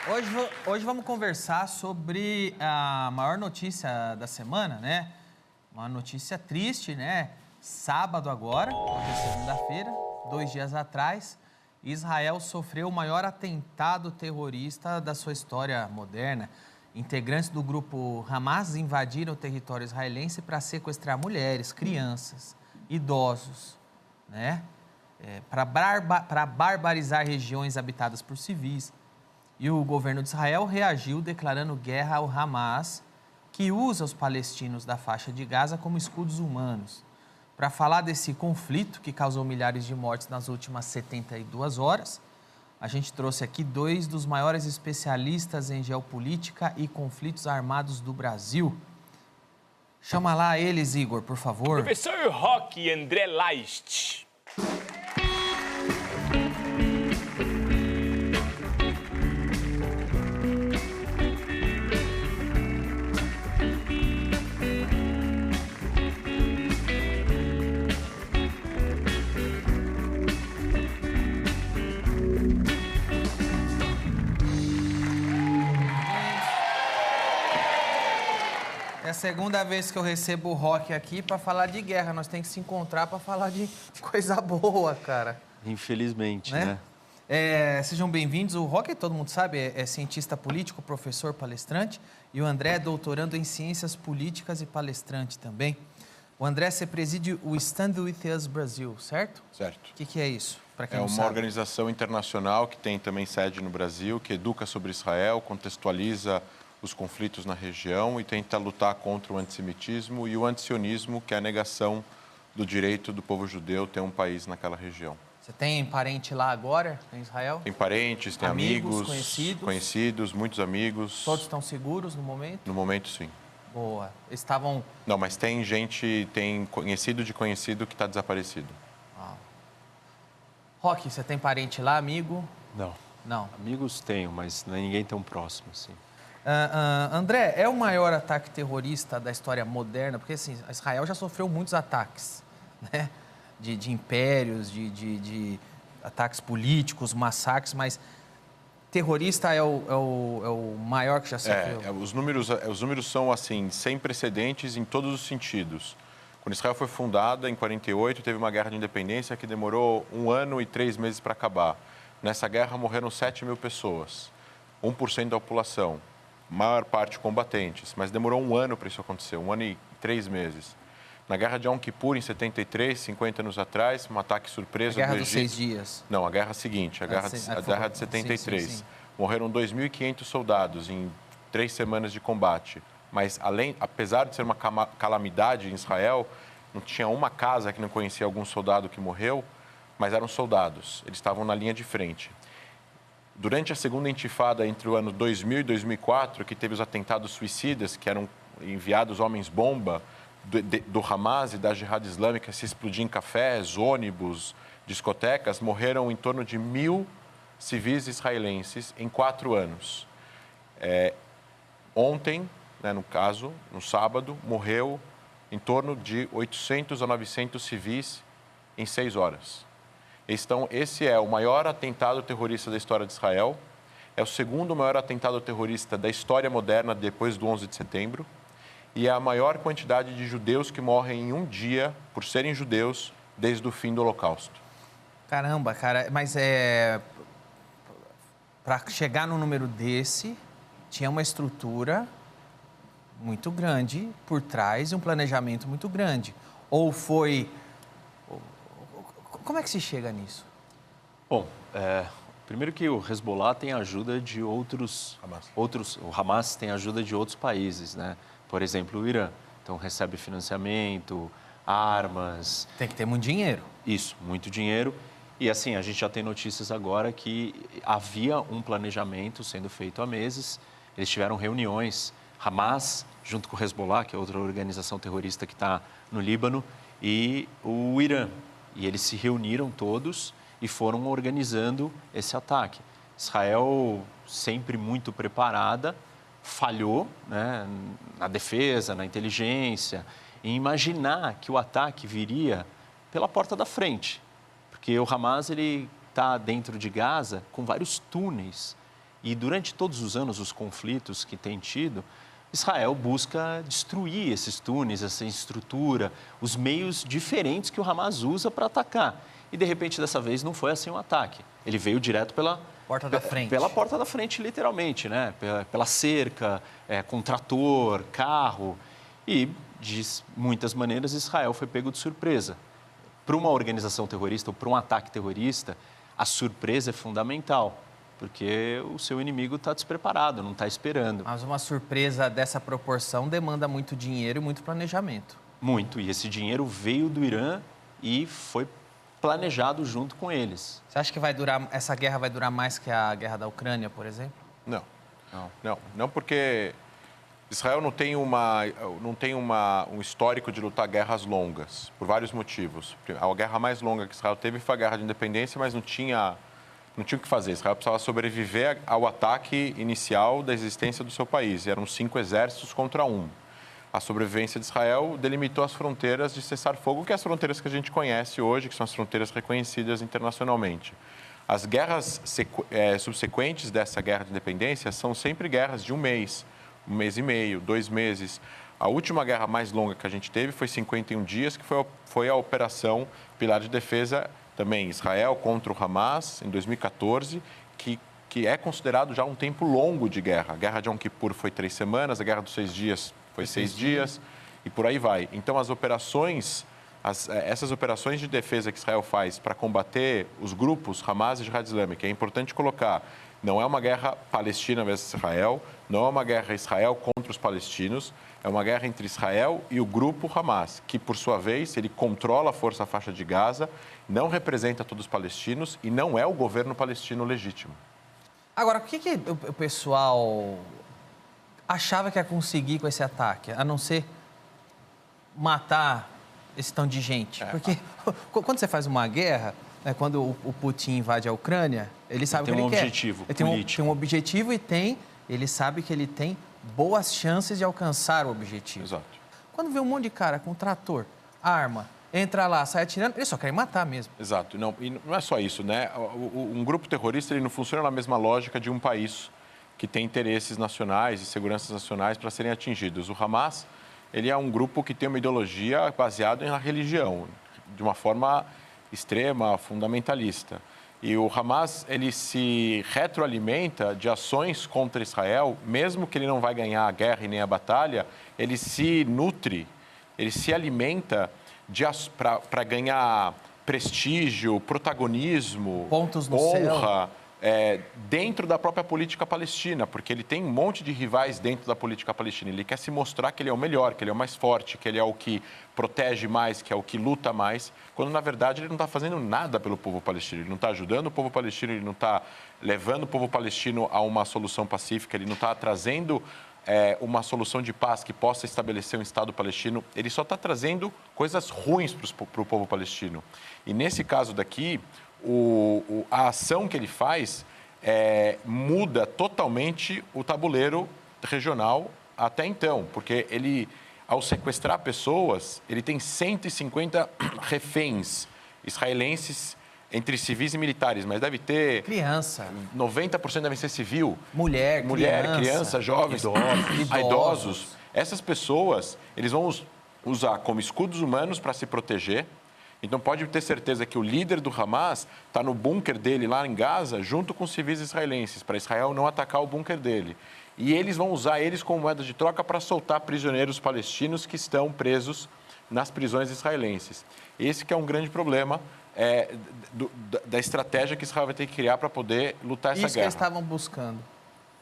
Hoje vamos conversar sobre a maior notícia da semana, né? Uma notícia triste, né? Sábado agora, hoje é segunda-feira, 2 dias atrás, Israel sofreu o maior atentado terrorista da sua história moderna. Integrantes do grupo Hamas invadiram o território israelense para sequestrar mulheres, crianças, idosos, né? Para barbarizar regiões habitadas por civis. E o governo de Israel reagiu declarando guerra ao Hamas, que usa os palestinos da faixa de Gaza como escudos humanos. Para falar desse conflito que causou milhares de mortes nas últimas 72 horas, a gente trouxe aqui 2 dos maiores especialistas em geopolítica e conflitos armados do Brasil. Chama lá eles, Igor, por favor. Professor Roque e André Leicht. É a segunda vez que eu recebo o Roque aqui para falar de guerra. Nós temos que se encontrar para falar de coisa boa, cara. Infelizmente, né? Sejam bem-vindos. O Roque, todo mundo sabe, é cientista político, professor, palestrante. E o André é doutorando em ciências políticas e palestrante também. O André, você preside o Stand With Us Brasil, certo? Certo. O que é isso? Para quem É não uma sabe. organização internacional que tem também sede no Brasil, que educa sobre Israel, contextualiza os conflitos na região e tenta lutar contra o antissemitismo e o antisionismo, que é a negação do direito do povo judeu ter um país naquela região. Você tem parente lá agora, em Israel? Tem parentes, tem amigos, conhecidos, muitos amigos. Todos estão seguros no momento? No momento, sim. Boa. Estavam... Não, mas tem gente, tem conhecido de conhecido que está desaparecido. Roque, você tem parente lá, amigo? Não. Não. Amigos tenho, mas não é ninguém tão próximo assim. André, é o maior ataque terrorista da história moderna? Porque, assim, Israel já sofreu muitos ataques, né? De impérios, de ataques políticos, massacres, mas terrorista é o maior que já sofreu? Os números são, assim, sem precedentes em todos os sentidos. Quando Israel foi fundada, em 48, teve uma guerra de independência que demorou 1 ano e 3 meses para acabar. Nessa guerra morreram 7.000 pessoas, 1% da população. Maior parte combatentes, mas demorou 1 ano para isso acontecer, 1 ano e 3 meses. Na Guerra de Yom Kippur, em 73, 50 anos atrás, um ataque surpresa do Egito. A Guerra dos 6 Dias. Não, a guerra seguinte, a guerra de 73. Sim. Morreram 2.500 soldados em 3 semanas de combate. Mas, apesar de ser uma calamidade em Israel, não tinha uma casa que não conhecia algum soldado que morreu, mas eram soldados, eles estavam na linha de frente. Durante a segunda intifada, entre o ano 2000 e 2004, que teve os atentados suicidas, que eram enviados homens-bomba do Hamas e da Jihad Islâmica, se explodir em cafés, ônibus, discotecas, morreram em torno de 1.000 civis israelenses em 4 anos. Ontem, né, no caso, no sábado, morreu em torno de 800 a 900 civis em 6 horas. Esse é o maior atentado terrorista da história de Israel, é o segundo maior atentado terrorista da história moderna depois do 11 de setembro e é a maior quantidade de judeus que morrem em um dia por serem judeus desde o fim do Holocausto. Caramba, cara, mas para chegar num número desse, tinha uma estrutura muito grande por trás e um planejamento muito grande. Ou foi... Como é que se chega nisso? Bom, primeiro que o Hezbollah tem ajuda de outros... O Hamas tem ajuda de outros países, né? Por exemplo, o Irã. Então, recebe financiamento, armas... Tem que ter muito dinheiro. Isso, muito dinheiro. E, assim, a gente já tem notícias agora que havia um planejamento sendo feito há meses. Eles tiveram reuniões, Hamas, junto com o Hezbollah, que é outra organização terrorista que está no Líbano, e o Irã. E eles se reuniram todos e foram organizando esse ataque. Israel, sempre muito preparada, falhou, né, na defesa, na inteligência, em imaginar que o ataque viria pela porta da frente. Porque o Hamas está dentro de Gaza com vários túneis. E durante todos os anos, os conflitos que tem tido, Israel busca destruir esses túneis, essa estrutura, os meios diferentes que o Hamas usa para atacar. E, de repente, dessa vez, não foi assim um ataque. Ele veio direto pela porta da frente. Pela porta da frente, literalmente, né? Pela cerca, com trator, carro. E, de muitas maneiras, Israel foi pego de surpresa. Para uma organização terrorista ou para um ataque terrorista, a surpresa é fundamental, porque o seu inimigo está despreparado, não está esperando. Mas uma surpresa dessa proporção demanda muito dinheiro e muito planejamento. Muito, e esse dinheiro veio do Irã e foi planejado junto com eles. Você acha que essa guerra vai durar mais que a guerra da Ucrânia, por exemplo? Não, porque Israel não tem um histórico de lutar guerras longas, por vários motivos. A guerra mais longa que Israel teve foi a Guerra de Independência, mas não tinha o que fazer. Israel precisava sobreviver ao ataque inicial da existência do seu país. Eram 5 exércitos contra 1. A sobrevivência de Israel delimitou as fronteiras de cessar-fogo, que é as fronteiras que a gente conhece hoje, que são as fronteiras reconhecidas internacionalmente. As guerras subsequentes dessa guerra de independência são sempre guerras de 1 mês e meio, 2 meses. A última guerra mais longa que a gente teve foi 51 dias, que foi a Operação Pilar de Defesa, também Israel contra o Hamas, em 2014, que é considerado já um tempo longo de guerra. A Guerra de Yom Kippur foi 3 semanas, a Guerra dos 6 Dias foi 6 dias, e por aí vai. Então, essas operações de defesa que Israel faz para combater os grupos Hamas e Jihad Islâmica, é importante colocar, não é uma guerra Palestina versus Israel, não é uma guerra Israel contra os palestinos, é uma guerra entre Israel e o grupo Hamas, que, por sua vez, ele controla a Força Faixa de Gaza, não representa todos os palestinos e não é o governo palestino legítimo. Agora, o que o pessoal achava que ia conseguir com esse ataque, a não ser matar esse tanto de gente? Porque quando você faz uma guerra, quando o Putin invade a Ucrânia, ele sabe o que ele quer. Ele tem um objetivo e ele sabe que ele tem boas chances de alcançar o objetivo. Exato. Quando vê um monte de cara com trator, arma, entra lá, sai atirando, eles só querem matar mesmo. Exato. E não é só isso, né? Um grupo terrorista ele não funciona na mesma lógica de um país que tem interesses nacionais e seguranças nacionais para serem atingidos. O Hamas, ele é um grupo que tem uma ideologia baseada na religião, de uma forma extrema, fundamentalista. E o Hamas, ele se retroalimenta de ações contra Israel, mesmo que ele não vai ganhar a guerra e nem a batalha, ele se nutre, ele se alimenta para ganhar prestígio, protagonismo, pontos no honra, dentro da própria política palestina, porque ele tem um monte de rivais dentro da política palestina. Ele quer se mostrar que ele é o melhor, que ele é o mais forte, que ele é o que protege mais, que é o que luta mais, quando, na verdade, ele não está fazendo nada pelo povo palestino. Ele não está ajudando o povo palestino, ele não está levando o povo palestino a uma solução pacífica, ele não está trazendo uma solução de paz que possa estabelecer um Estado palestino. Ele só está trazendo coisas ruins para o povo palestino. E, nesse caso daqui, a ação que ele faz muda totalmente o tabuleiro regional até então, porque ele, ao sequestrar pessoas, ele tem 150 reféns israelenses entre civis e militares, mas deve ter... Criança. 90% devem ser civil. Mulher, criança, jovens, idosos. Essas pessoas, eles vão usar como escudos humanos para se proteger. Então, pode ter certeza que o líder do Hamas está no bunker dele lá em Gaza, junto com civis israelenses, para Israel não atacar o bunker dele. E eles vão usar eles como moeda de troca para soltar prisioneiros palestinos que estão presos nas prisões israelenses. Esse que é um grande problema da estratégia que Israel vai ter que criar para poder lutar essa guerra. Isso que eles estavam buscando.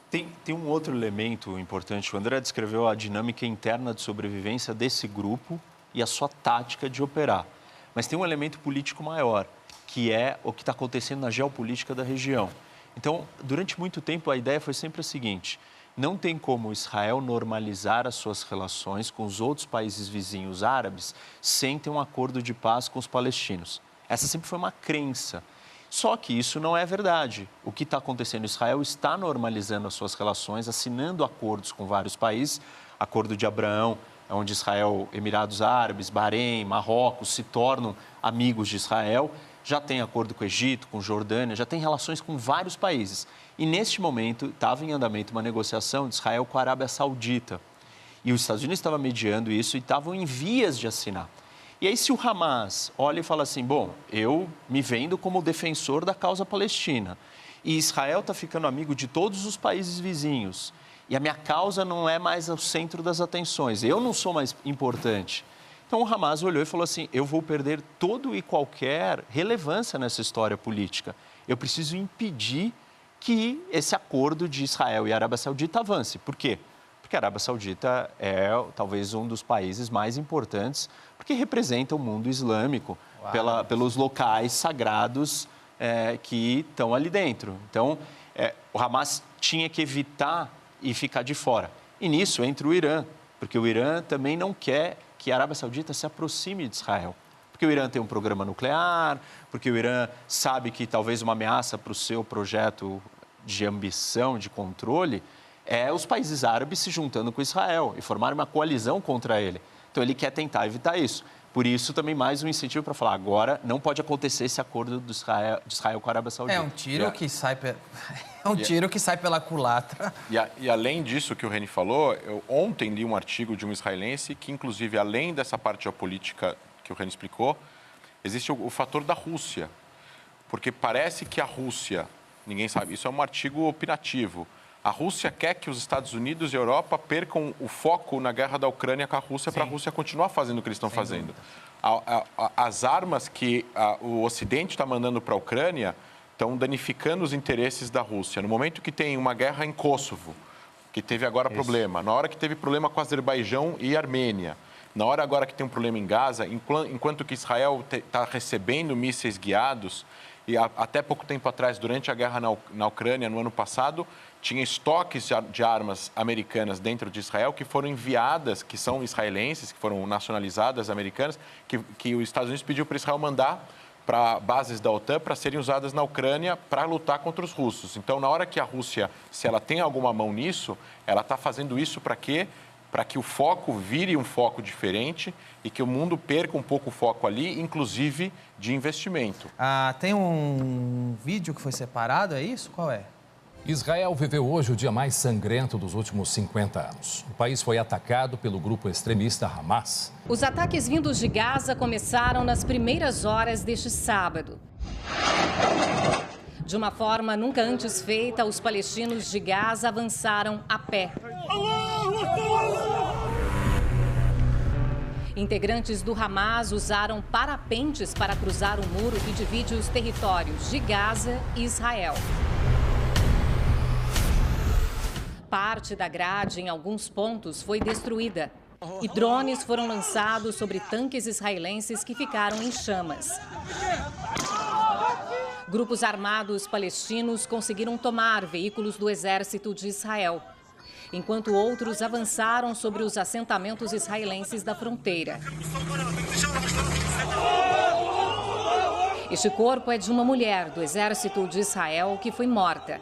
Tem um outro elemento importante. O André descreveu a dinâmica interna de sobrevivência desse grupo e a sua tática de operar. Mas tem um elemento político maior, que é o que está acontecendo na geopolítica da região. Então, durante muito tempo, a ideia foi sempre a seguinte: não tem como Israel normalizar as suas relações com os outros países vizinhos árabes sem ter um acordo de paz com os palestinos. Essa sempre foi uma crença. Só que isso não é verdade. O que está acontecendo? Israel está normalizando as suas relações, assinando acordos com vários países, Acordo de Abraão, onde Israel, Emirados Árabes, Bahrein, Marrocos se tornam amigos de Israel. já tem acordo com o Egito, com Jordânia, já tem relações com vários países. E, neste momento, estava em andamento uma negociação de Israel com a Arábia Saudita. E os Estados Unidos estavam mediando isso e estavam em vias de assinar. E aí, se o Hamas olha e fala assim, bom, eu me vendo como defensor da causa palestina, e Israel está ficando amigo de todos os países vizinhos, e a minha causa não é mais o centro das atenções, eu não sou mais importante. Então, o Hamas olhou e falou assim, eu vou perder todo e qualquer relevância nessa história política. Eu preciso impedir que esse acordo de Israel e Arábia Saudita avance. Por quê? Porque a Arábia Saudita é talvez um dos países mais importantes, porque representa o mundo islâmico pelos locais sagrados que estão ali dentro. Então, o Hamas tinha que evitar e ficar de fora. E nisso entra o Irã, porque o Irã também não quer que a Arábia Saudita se aproxime de Israel. Porque o Irã tem um programa nuclear, porque o Irã sabe que talvez uma ameaça para o seu projeto de ambição, de controle, é os países árabes se juntando com Israel e formarem uma coalizão contra ele. Então, ele quer tentar evitar isso. Por isso, também mais um incentivo para falar, agora não pode acontecer esse acordo de Israel com a Arábia Saudita. É um tiro que sai... tiro que sai pela culatra. E além disso que o Reni falou, eu ontem li um artigo de um israelense que, inclusive, além dessa parte geopolítica que o Reni explicou, existe o fator da Rússia. Porque parece que a Rússia, ninguém sabe, isso é um artigo opinativo, a Rússia quer que os Estados Unidos e a Europa percam o foco na guerra da Ucrânia com a Rússia para a Rússia continuar fazendo o que eles estão fazendo. As armas que o Ocidente está mandando para a Ucrânia estão danificando os interesses da Rússia. No momento que tem uma guerra em Kosovo, que teve agora problema, na hora que teve problema com Azerbaijão e Armênia, na hora agora que tem um problema em Gaza, enquanto que Israel está recebendo mísseis guiados, e até pouco tempo atrás, durante a guerra na Ucrânia, no ano passado, tinha estoques de armas americanas dentro de Israel que foram enviadas, que são israelenses, que foram nacionalizadas americanas, que os Estados Unidos pediu para Israel mandar para bases da OTAN para serem usadas na Ucrânia para lutar contra os russos. Então, na hora que a Rússia, se ela tem alguma mão nisso, ela está fazendo isso para quê? Para que o foco vire um foco diferente e que o mundo perca um pouco o foco ali, inclusive de investimento. Tem um vídeo que foi separado, é isso? Qual é? Israel viveu hoje o dia mais sangrento dos últimos 50 anos. O país foi atacado pelo grupo extremista Hamas. Os ataques vindos de Gaza começaram nas primeiras horas deste sábado. De uma forma nunca antes feita, os palestinos de Gaza avançaram a pé. Integrantes do Hamas usaram parapentes para cruzar o muro que divide os territórios de Gaza e Israel. Parte da grade, em alguns pontos, foi destruída. E drones foram lançados sobre tanques israelenses que ficaram em chamas. Grupos armados palestinos conseguiram tomar veículos do exército de Israel, enquanto outros avançaram sobre os assentamentos israelenses da fronteira. Este corpo é de uma mulher do exército de Israel que foi morta.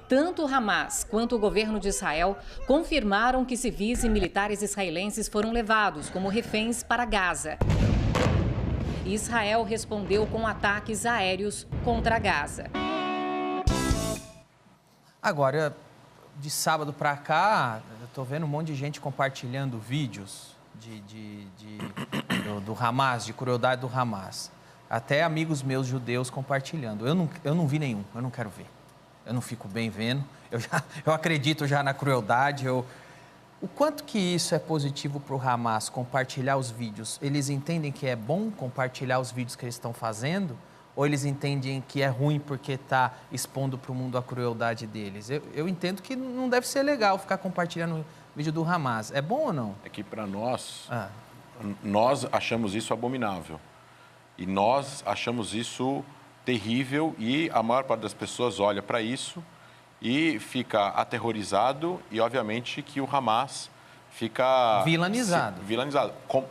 Tanto o Hamas quanto o governo de Israel confirmaram que civis e militares israelenses foram levados como reféns para Gaza. Israel respondeu com ataques aéreos contra Gaza. Agora, de sábado para cá, eu estou vendo um monte de gente compartilhando vídeos do Hamas, de crueldade do Hamas. Até amigos meus judeus compartilhando. Eu não vi nenhum, eu não quero ver. Eu não fico bem vendo, eu acredito já na crueldade. O quanto que isso é positivo para o Hamas, compartilhar os vídeos? Eles entendem que é bom compartilhar os vídeos que eles estão fazendo? Ou eles entendem que é ruim porque está expondo para o mundo a crueldade deles? Eu entendo que não deve ser legal ficar compartilhando o vídeo do Hamas. É bom ou não? É que para nós, nós achamos isso abominável. E nós achamos isso terrível e a maior parte das pessoas olha para isso e fica aterrorizado e, obviamente, que o Hamas fica... Vilanizado.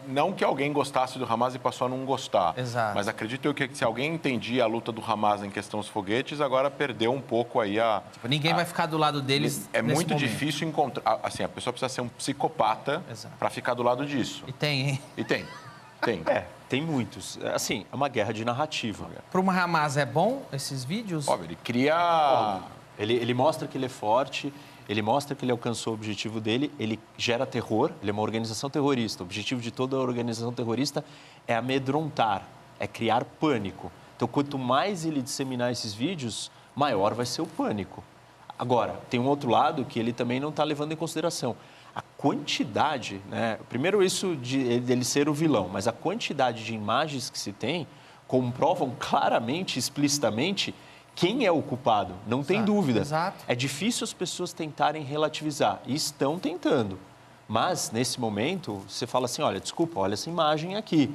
Não que alguém gostasse do Hamas e passou a não gostar. Exato. Mas acredito eu que se alguém entendia a luta do Hamas em questão dos foguetes, agora perdeu um pouco aí a... Ninguém vai ficar do lado deles É nesse muito momento. difícil encontrar... Assim, a pessoa precisa ser um psicopata para ficar do lado disso. E tem, hein? E tem. Tem. Tem muitos. Assim, é uma guerra de narrativa. Para uma Hamas é bom esses vídeos? Óbvio, ele cria... Ele mostra que ele é forte, ele mostra que ele alcançou o objetivo dele, ele gera terror, ele é uma organização terrorista. O objetivo de toda organização terrorista é amedrontar, é criar pânico. Então, quanto mais ele disseminar esses vídeos, maior vai ser o pânico. Agora, tem um outro lado que ele também não está levando em consideração. A quantidade, né? Primeiro isso de ele ser o vilão, mas a quantidade de imagens que se tem comprovam claramente, explicitamente, quem é o culpado. Não tem dúvida. Exato. É difícil as pessoas tentarem relativizar, e estão tentando. Mas, nesse momento, você fala assim, olha, desculpa, olha essa imagem aqui.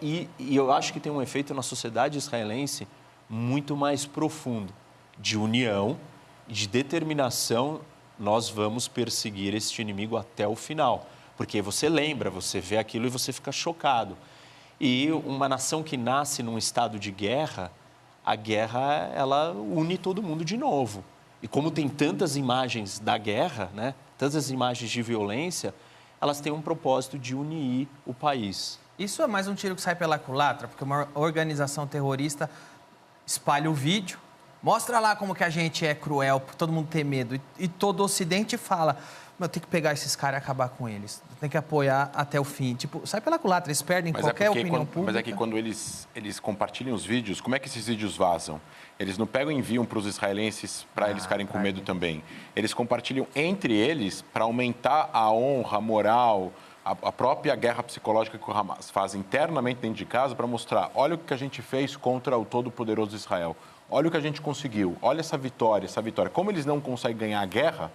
E eu acho que tem um efeito na sociedade israelense muito mais profundo, de união, de determinação. Nós vamos perseguir este inimigo até o final. Porque você lembra, você vê aquilo e você fica chocado. E uma nação que nasce num estado de guerra, a guerra, ela une todo mundo de novo. E como tem tantas imagens da guerra, né, tantas imagens de violência, elas têm um propósito de unir o país. Isso é mais um tiro que sai pela culatra, porque uma organização terrorista espalha o vídeo, mostra lá como que a gente é cruel, para todo mundo ter medo. E todo o Ocidente fala, eu tenho que pegar esses caras e acabar com eles. Tem que apoiar até o fim. Tipo, sai pela culatra, eles perdem qualquer opinião pública. Mas é que quando eles compartilham os vídeos, como é que esses vídeos vazam? Eles não pegam e enviam para os israelenses para eles ficarem com medo também. Eles compartilham entre eles para aumentar a honra, a moral, a própria guerra psicológica que o Hamas faz internamente dentro de casa para mostrar, olha o que a gente fez contra o todo-poderoso Israel. Olha o que a gente conseguiu, olha essa vitória. Como eles não conseguem ganhar a guerra,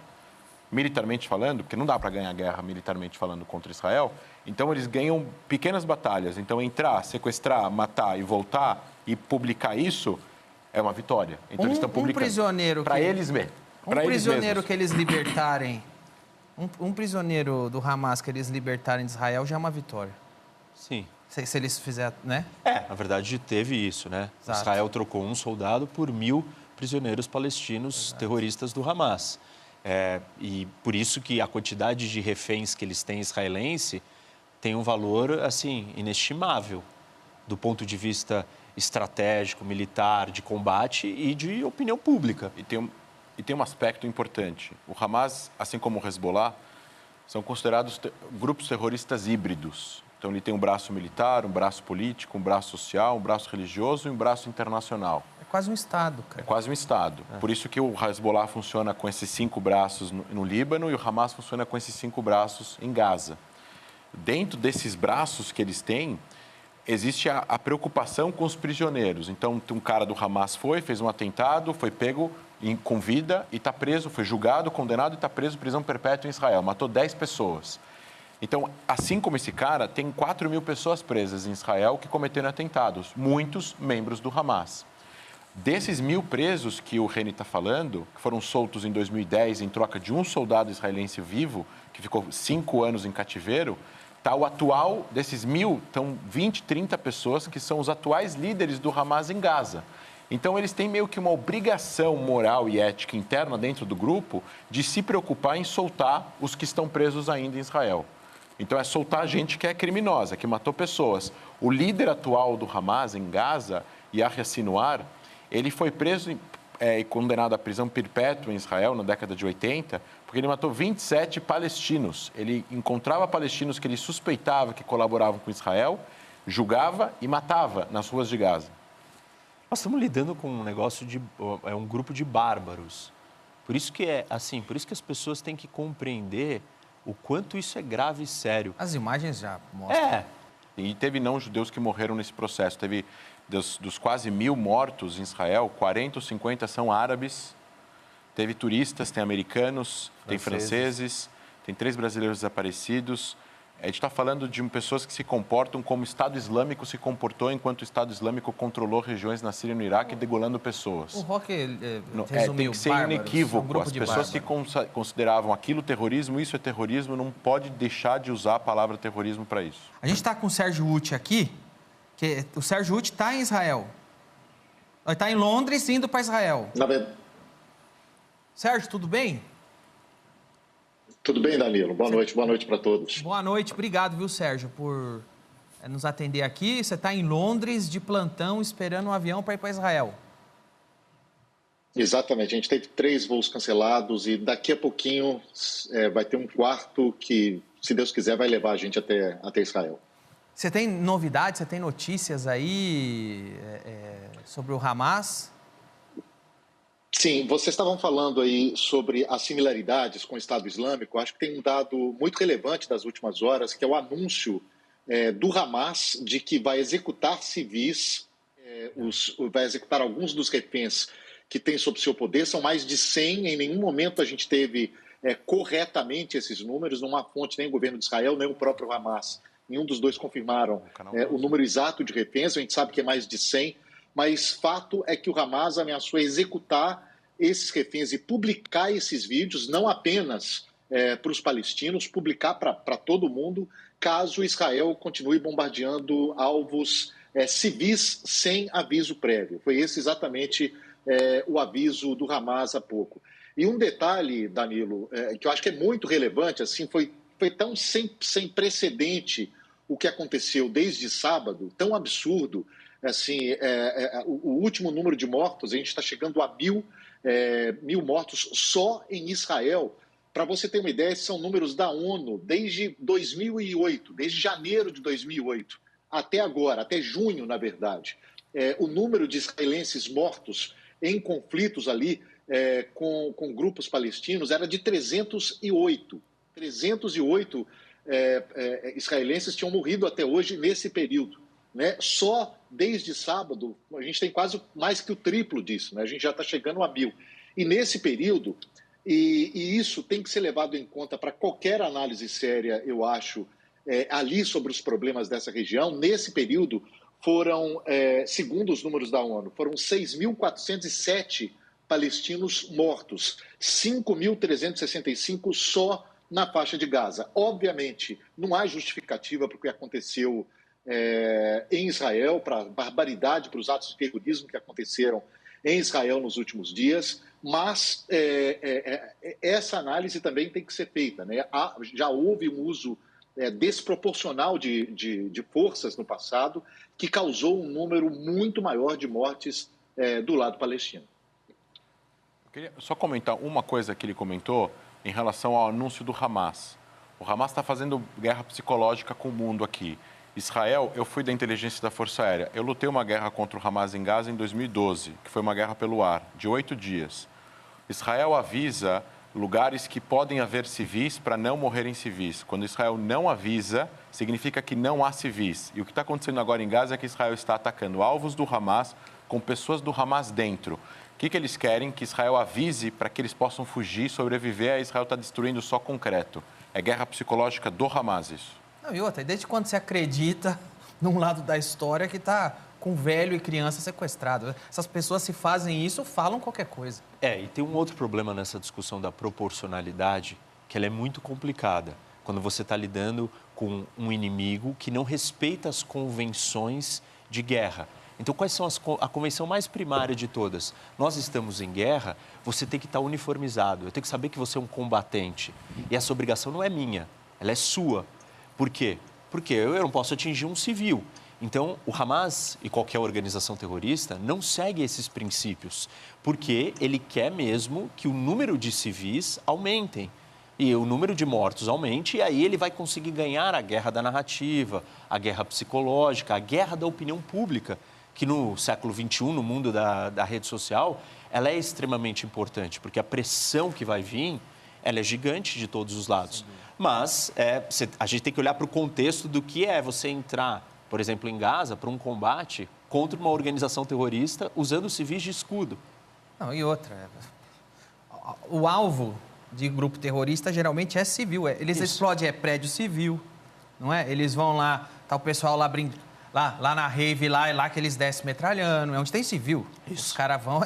militarmente falando, porque não dá para ganhar a guerra militarmente falando contra Israel, então eles ganham pequenas batalhas. Então entrar, sequestrar, matar e voltar e publicar isso é uma vitória. Então eles estão publicando. Um prisioneiro para eles mesmos. Um prisioneiro que eles libertarem, um prisioneiro do Hamas que eles libertarem de Israel já é uma vitória. Sim. Se eles fizerem, né? Na verdade teve isso, né? Exato. Israel trocou um soldado por 1000 prisioneiros palestinos terroristas do Hamas. E por isso que a quantidade de reféns que eles têm israelense tem um valor, assim, inestimável, do ponto de vista estratégico, militar, de combate e de opinião pública. E tem um aspecto importante. O Hamas, assim como o Hezbollah, são considerados grupos terroristas híbridos. Então, ele tem um braço militar, um braço político, um braço social, um braço religioso e um braço internacional. É quase um Estado, cara. É quase um Estado. Por isso que o Hezbollah funciona com esses 5 braços no Líbano e o Hamas funciona com esses 5 braços em Gaza. Dentro desses braços que eles têm, existe a preocupação com os prisioneiros. Então, um cara do Hamas fez um atentado, foi pego com vida e está preso, foi julgado, condenado e está preso, prisão perpétua em Israel. Matou 10 pessoas. Então, assim como esse cara, tem 4.000 pessoas presas em Israel que cometeram atentados, muitos membros do Hamas. Desses 1.000 presos que o Reni está falando, que foram soltos em 2010 em troca de um soldado israelense vivo, que ficou 5 anos em cativeiro, tá o atual, desses 1.000, estão 20, 30 pessoas que são os atuais líderes do Hamas em Gaza. Então, eles têm meio que uma obrigação moral e ética interna dentro do grupo de se preocupar em soltar os que estão presos ainda em Israel. Então, é soltar gente que é criminosa, que matou pessoas. O líder atual do Hamas em Gaza, Yahya Sinwar, ele foi preso e condenado à prisão perpétua em Israel na década de 80, porque ele matou 27 palestinos. Ele encontrava palestinos que ele suspeitava que colaboravam com Israel, julgava e matava nas ruas de Gaza. Nós estamos lidando com um negócio um grupo de bárbaros. Por isso que por isso que as pessoas têm que compreender o quanto isso é grave e sério. As imagens já mostram. E teve não-judeus que morreram nesse processo. Teve, dos quase 1.000 mortos em Israel, 40 ou 50 são árabes. Teve turistas, tem americanos, tem franceses, tem 3 brasileiros desaparecidos. A gente está falando de pessoas que se comportam como o Estado Islâmico se comportou enquanto o Estado Islâmico controlou regiões na Síria e no Iraque, degolando pessoas. O Roque resumiu, tem que ser inequívoco. As pessoas que consideravam aquilo terrorismo, isso é terrorismo, não pode deixar de usar a palavra terrorismo para isso. A gente está com o Sérgio Uti aqui, que o Sérgio Uti está em Israel. Ele está em Londres indo para Israel. Sérgio, tudo bem? Tudo bem, Danilo. Boa noite para todos. Boa noite, obrigado, viu, Sérgio, por nos atender aqui. Você está em Londres, de plantão, esperando um avião para ir para Israel. Exatamente, a gente teve 3 voos cancelados e daqui a pouquinho vai ter um quarto que, se Deus quiser, vai levar a gente até Israel. Você tem novidades, você tem notícias aí sobre o Hamas? Sim, vocês estavam falando aí sobre as similaridades com o Estado Islâmico. Acho que tem um dado muito relevante das últimas horas, que é o anúncio do Hamas de que vai executar civis, vai executar alguns dos reféns que tem sob seu poder. São mais de 100, em nenhum momento a gente teve corretamente esses números, numa fonte, nem o governo de Israel, nem o próprio Hamas. Nenhum dos dois confirmaram o número exato de reféns, a gente sabe que é mais de 100, mas fato é que o Hamas ameaçou executar esses reféns e publicar esses vídeos, não apenas para os palestinos, publicar para todo mundo, caso Israel continue bombardeando alvos civis sem aviso prévio. Foi esse exatamente o aviso do Hamas há pouco. E um detalhe, Danilo, que eu acho que é muito relevante, assim, foi tão sem precedente o que aconteceu desde sábado, tão absurdo, assim, o último número de mortos, a gente está chegando a 1.000 mortos só em Israel. Para você ter uma ideia, esses são números da ONU desde 2008, desde janeiro de 2008 até agora, até junho, na verdade. O número de israelenses mortos em conflitos ali com grupos palestinos era de 308. 308 israelenses tinham morrido até hoje nesse período, né? Só desde sábado a gente tem quase mais que o triplo disso, né? A gente já está chegando a 1.000. E nesse período, e isso tem que ser levado em conta para qualquer análise séria, eu acho, ali sobre os problemas dessa região, nesse período foram, segundo os números da ONU, foram 6.407 palestinos mortos, 5.365 só na faixa de Gaza. Obviamente, não há justificativa para o que aconteceu em Israel, para a barbaridade, para os atos de terrorismo que aconteceram em Israel nos últimos dias, mas essa análise também tem que ser feita, né? Já houve um uso desproporcional de forças no passado que causou um número muito maior de mortes do lado palestino. Eu queria só comentar uma coisa que ele comentou em relação ao anúncio do Hamas. O Hamas está fazendo guerra psicológica com o mundo aqui. Israel, eu fui da inteligência da Força Aérea. Eu lutei uma guerra contra o Hamas em Gaza em 2012, que foi uma guerra pelo ar, de 8 dias. Israel avisa lugares que podem haver civis para não morrerem civis. Quando Israel não avisa, significa que não há civis. E o que está acontecendo agora em Gaza é que Israel está atacando alvos do Hamas com pessoas do Hamas dentro. O que eles querem? Que Israel avise para que eles possam fugir, sobreviver. A Israel está destruindo só concreto. É guerra psicológica do Hamas isso. Não, e outra, desde quando você acredita num lado da história que está com velho e criança sequestrado? Essas pessoas, se fazem isso, falam qualquer coisa. E tem um outro problema nessa discussão da proporcionalidade, que ela é muito complicada. Quando você está lidando com um inimigo que não respeita as convenções de guerra. Então, quais são a convenção mais primária de todas? Nós estamos em guerra, você tem que estar uniformizado. Eu tenho que saber que você é um combatente. E essa obrigação não é minha, ela é sua. Por quê? Porque eu não posso atingir um civil. Então, o Hamas e qualquer organização terrorista não segue esses princípios, porque ele quer mesmo que o número de civis aumentem e o número de mortos aumente, e aí ele vai conseguir ganhar a guerra da narrativa, a guerra psicológica, a guerra da opinião pública, que no século XXI, no mundo da rede social, ela é extremamente importante, porque a pressão que vai vir, ela é gigante de todos os lados. Mas a gente tem que olhar para o contexto do que é você entrar, por exemplo, em Gaza, para um combate contra uma organização terrorista usando civis de escudo. Não, e outra, o alvo de grupo terrorista geralmente é civil. Eles explodem prédio civil, não é? Eles vão lá, tá o pessoal lá brincando. Lá na rave, lá que eles descem metralhando, é onde tem civil. Isso. Os caras vão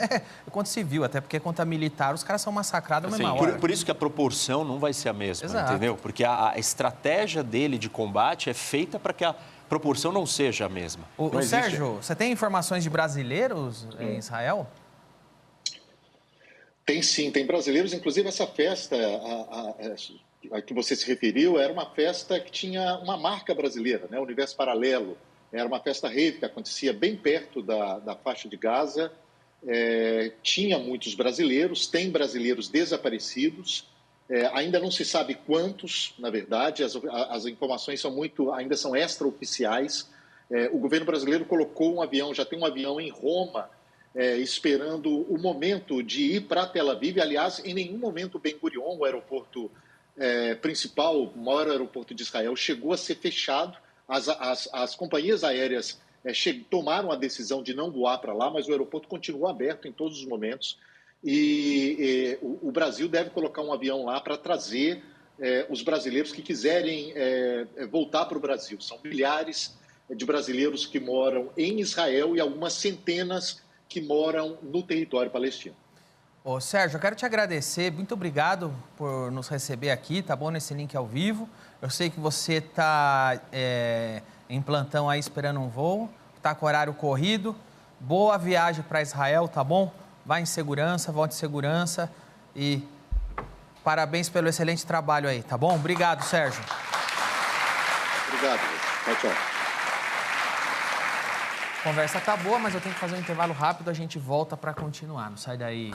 contra civil, até porque contra militar os caras são massacrados na mesma hora. Por isso que a proporção não vai ser a mesma, Exato. Entendeu? Porque a estratégia dele de combate é feita para que a proporção não seja a mesma. O Sérgio, você tem informações de brasileiros em Israel? Tem sim, tem brasileiros. Inclusive essa festa a que você se referiu era uma festa que tinha uma marca brasileira, né? O Universo Paralelo. Era uma festa rave que acontecia bem perto da faixa de Gaza. Tinha muitos brasileiros, tem brasileiros desaparecidos. Ainda não se sabe quantos, na verdade. As informações ainda são extraoficiais. O governo brasileiro colocou um avião, já tem um avião em Roma, esperando o momento de ir para Tel Aviv. Aliás, em nenhum momento Ben Gurion, o aeroporto principal, o maior aeroporto de Israel, chegou a ser fechado. As companhias aéreas tomaram a decisão de não voar para lá, mas o aeroporto continua aberto em todos os momentos. E o Brasil deve colocar um avião lá para trazer os brasileiros que quiserem voltar para o Brasil. São milhares de brasileiros que moram em Israel e algumas centenas que moram no território palestino. Ô, Sérgio, eu quero te agradecer. Muito obrigado por nos receber aqui, tá bom? Nesse link ao vivo. Eu sei que você está em plantão aí esperando um voo, está com horário corrido. Boa viagem para Israel, tá bom? Vá em segurança, volte em segurança e parabéns pelo excelente trabalho aí, tá bom? Obrigado, Sérgio. Obrigado. Tchau, tchau. A conversa tá boa, mas eu tenho que fazer um intervalo rápido, a gente volta para continuar. Não sai daí.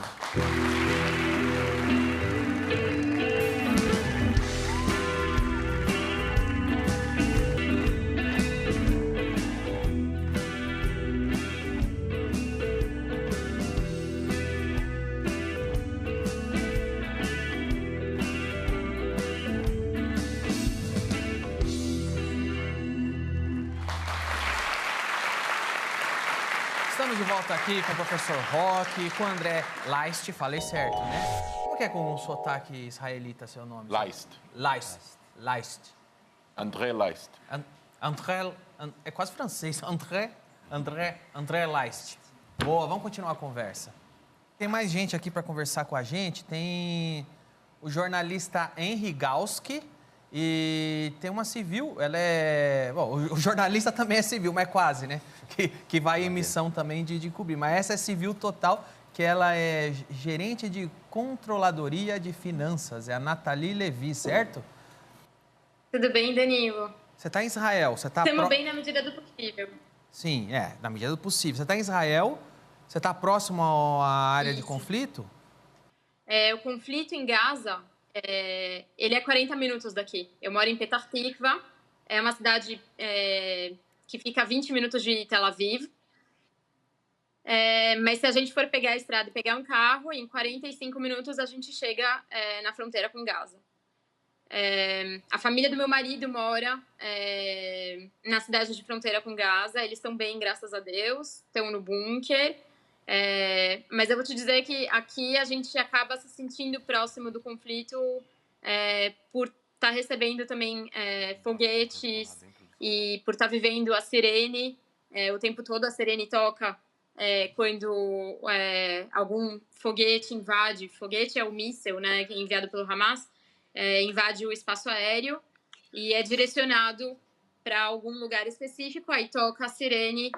Estamos de volta aqui com o professor Roque, com o André Leist, falei certo, né? Como que é com um sotaque israelita seu nome? Leist. André Leist. É quase francês. André Leist. Boa, vamos continuar a conversa. Tem mais gente aqui para conversar com a gente. Tem o jornalista Henry Galski e tem uma civil, ela é... Bom, o jornalista também é civil, mas quase, né? Que vai em missão também de cobrir. Mas essa é civil total, que ela é gerente de controladoria de finanças. É a Nathalie Levi, certo? Tudo bem, Danilo? Você está em Israel. Estamos bem na medida do possível. Sim, na medida do possível. Você está em Israel, você está próximo à área de conflito? O conflito em Gaza, ele é 40 minutos daqui. Eu moro em Petah Tikva, é uma cidade que fica a 20 minutos de Tel Aviv. Mas se a gente for pegar a estrada e pegar um carro, em 45 minutos a gente chega na fronteira com Gaza. A família do meu marido mora na cidade de fronteira com Gaza. Eles estão bem, graças a Deus, estão no bunker. Mas eu vou te dizer que aqui a gente acaba se sentindo próximo do conflito por estar recebendo também foguetes e por estar vivendo a sirene. O tempo todo a sirene toca quando algum foguete invade. Foguete é o míssil, né, que é enviado pelo Hamas, invade o espaço aéreo e é direcionado para algum lugar específico. Aí toca a sirene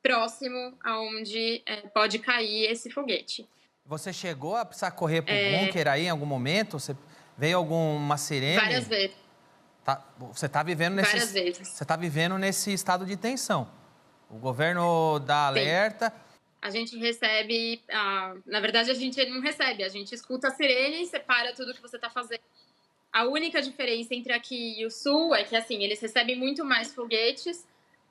próximo aonde pode cair esse foguete. Você chegou a precisar correr para o bunker aí em algum momento? Você veio alguma sirene? Várias vezes. Você está vivendo Várias vezes. Você está vivendo nesse estado de tensão. O governo dá alerta. Sim. A gente recebe... na verdade, a gente não recebe. A gente escuta a sirene e separa tudo que você está fazendo. A única diferença entre aqui e o sul é que, assim, eles recebem muito mais foguetes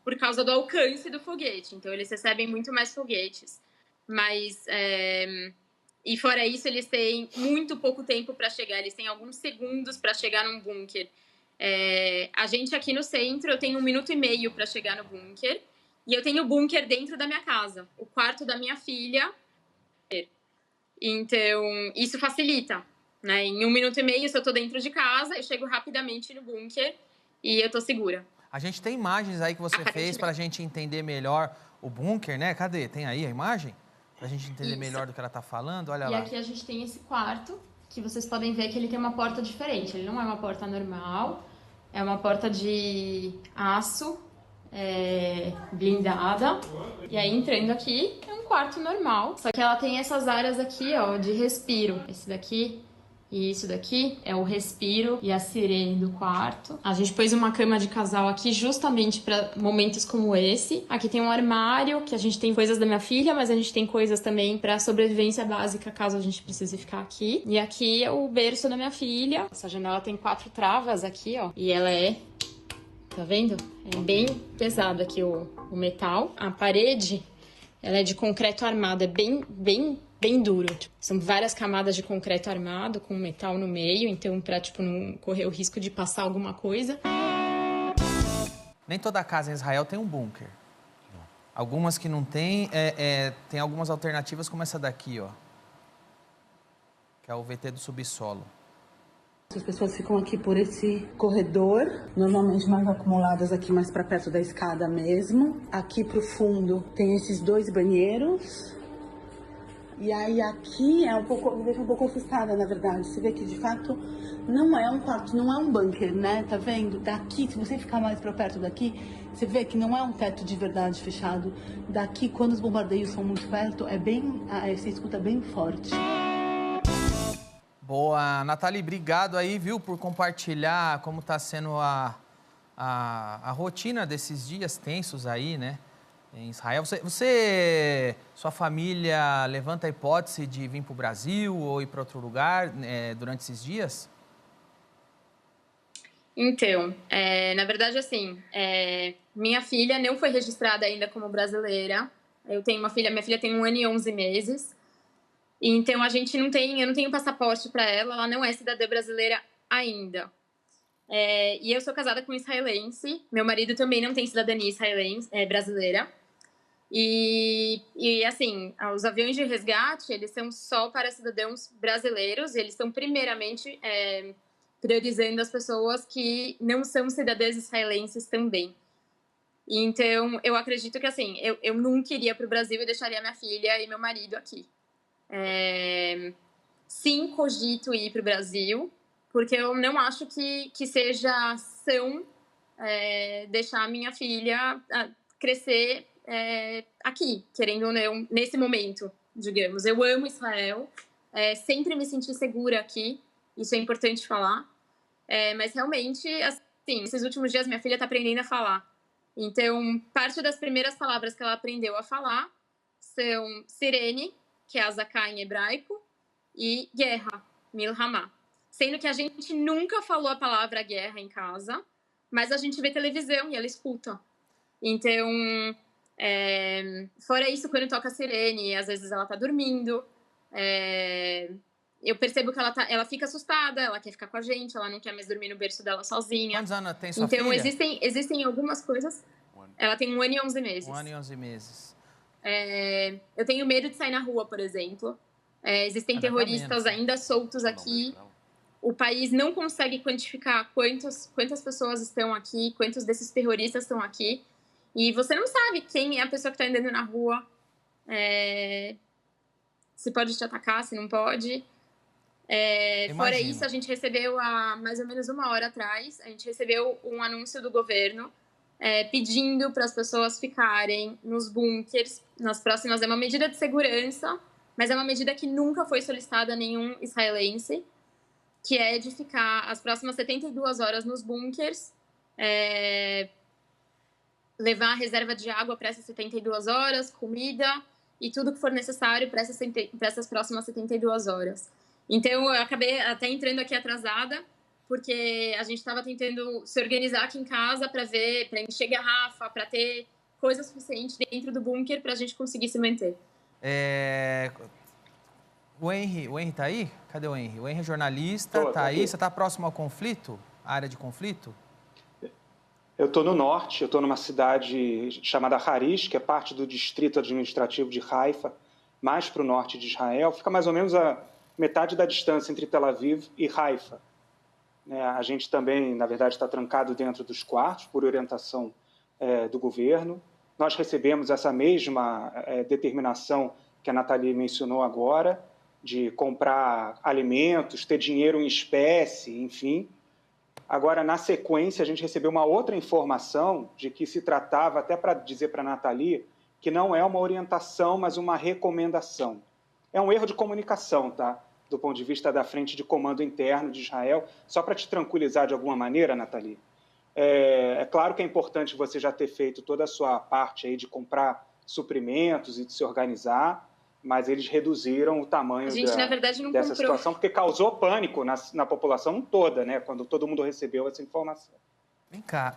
por causa do alcance do foguete. Então, eles recebem muito mais foguetes. Mas, e fora isso, eles têm muito pouco tempo para chegar. Eles têm alguns segundos para chegar num bunker. A gente aqui no centro, eu tenho 1 minuto e meio para chegar no bunker. E eu tenho o bunker dentro da minha casa. O quarto da minha filha. Então, isso facilita. Né? Em 1 minuto e meio, se eu estou dentro de casa, eu chego rapidamente no bunker e eu estou segura. A gente tem imagens aí que você fez para a gente entender melhor o bunker, né? Cadê? Tem aí a imagem? Para a gente entender melhor do que ela está falando. Olha lá. E aqui a gente tem esse quarto, que vocês podem ver que ele tem uma porta diferente. Ele não é uma porta normal, é uma porta de aço, blindada. E aí, entrando aqui, é um quarto normal. Só que ela tem essas áreas aqui, ó, de respiro. Esse daqui E isso daqui é o respiro e a sirene do quarto. A gente pôs uma cama de casal aqui justamente para momentos como esse. Aqui tem um armário, que a gente tem coisas da minha filha, mas a gente tem coisas também para sobrevivência básica, caso a gente precise ficar aqui. E aqui é o berço da minha filha. Essa janela tem 4 travas aqui, ó. E ela é... Tá vendo? É bem pesado aqui o metal. A parede, ela é de concreto armado, é bem duro. São várias camadas de concreto armado com metal no meio, então pra, não correr o risco de passar alguma coisa. Nem toda casa em Israel tem um bunker. Algumas que não tem, tem algumas alternativas como essa daqui, ó. Que é o VT do subsolo. As pessoas ficam aqui por esse corredor, normalmente mais acumuladas aqui mais para perto da escada mesmo. Aqui pro fundo tem esses 2 banheiros. E aí aqui me deixa um pouco assustada, na verdade. Você vê que de fato não é um quarto, não é um bunker, né? Tá vendo? Daqui, se você ficar mais para perto daqui, você vê que não é um teto de verdade fechado. Daqui, quando os bombardeios são muito perto, você escuta bem forte. Boa, Nathalie, obrigado aí, viu, por compartilhar como está sendo a rotina desses dias tensos aí, né, em Israel. Sua família levanta a hipótese de vir para o Brasil ou ir para outro lugar durante esses dias? Então, na verdade, assim, minha filha não foi registrada ainda como brasileira. Eu tenho uma filha, minha filha tem 1 ano e 11 meses. Então, eu não tenho passaporte para ela não é cidadã brasileira ainda. E eu sou casada com um israelense, meu marido também não tem cidadania israelense, brasileira. E, assim, os aviões de resgate, eles são só para cidadãos brasileiros, e eles estão primeiramente priorizando as pessoas que não são cidadãs israelenses também. Então, eu acredito que, assim, eu nunca iria para o Brasil e deixaria minha filha e meu marido aqui. Sim, cogito ir para o Brasil, porque eu não acho que seja ação deixar a minha filha crescer aqui, querendo ou não, nesse momento, digamos. Eu amo Israel, sempre me senti segura aqui, isso é importante falar, mas realmente, assim, esses últimos dias minha filha está aprendendo a falar. Então, parte das primeiras palavras que ela aprendeu a falar são sirene, que é azaká em hebraico, e guerra, milhamá. Sendo que a gente nunca falou a palavra guerra em casa, mas a gente vê televisão e ela escuta. Então, fora isso, quando toca a sirene, às vezes ela tá dormindo, eu percebo que ela fica assustada, ela quer ficar com a gente, ela não quer mais dormir no berço dela sozinha. Quantos anos tem sua então, filha? existem algumas coisas... Ela tem 1 ano e 11 meses. 1 ano e 11 meses. Eu tenho medo de sair na rua, por exemplo. Existem terroristas ainda soltos aqui. O país não consegue quantificar quantas pessoas estão aqui, quantos desses terroristas estão aqui. E você não sabe quem é a pessoa que está andando na rua. Se pode te atacar, se não pode. Fora isso, a gente recebeu há mais ou menos 1 hora atrás, a gente recebeu um anúncio do governo pedindo para as pessoas ficarem nos bunkers nas próximas... É uma medida de segurança, mas é uma medida que nunca foi solicitada a nenhum israelense, que é de ficar as próximas 72 horas nos bunkers, levar a reserva de água para essas 72 horas, comida e tudo que for necessário para essas próximas 72 horas. Então, eu acabei até entrando aqui atrasada, porque a gente estava tentando se organizar aqui em casa para encher garrafa, para ter coisa suficiente dentro do bunker para a gente conseguir se manter. O Henry tá aí? Cadê o Henry? O Henry é jornalista, tá aí? Você tá próximo ao conflito? A área de conflito? Eu estou no norte, eu estou numa cidade chamada Harish, que é parte do distrito administrativo de Haifa, mais para o norte de Israel. Fica mais ou menos a metade da distância entre Tel Aviv e Haifa. A gente também, na verdade, está trancado dentro dos quartos, por orientação do governo. Nós recebemos essa mesma determinação que a Nathalie mencionou agora, de comprar alimentos, ter dinheiro em espécie, enfim. Agora, na sequência, a gente recebeu uma outra informação de que se tratava, até para dizer para a Nathalie, que não é uma orientação, mas uma recomendação. É um erro de comunicação, tá? do ponto de vista da frente de comando interno de Israel. Só para te tranquilizar de alguma maneira, Nathalie, é claro que é importante você já ter feito toda a sua parte aí de comprar suprimentos e de se organizar, mas eles reduziram o tamanho na verdade, não dessa comprou. situação, porque causou pânico na população toda, né, quando todo mundo recebeu essa informação. Vem cá,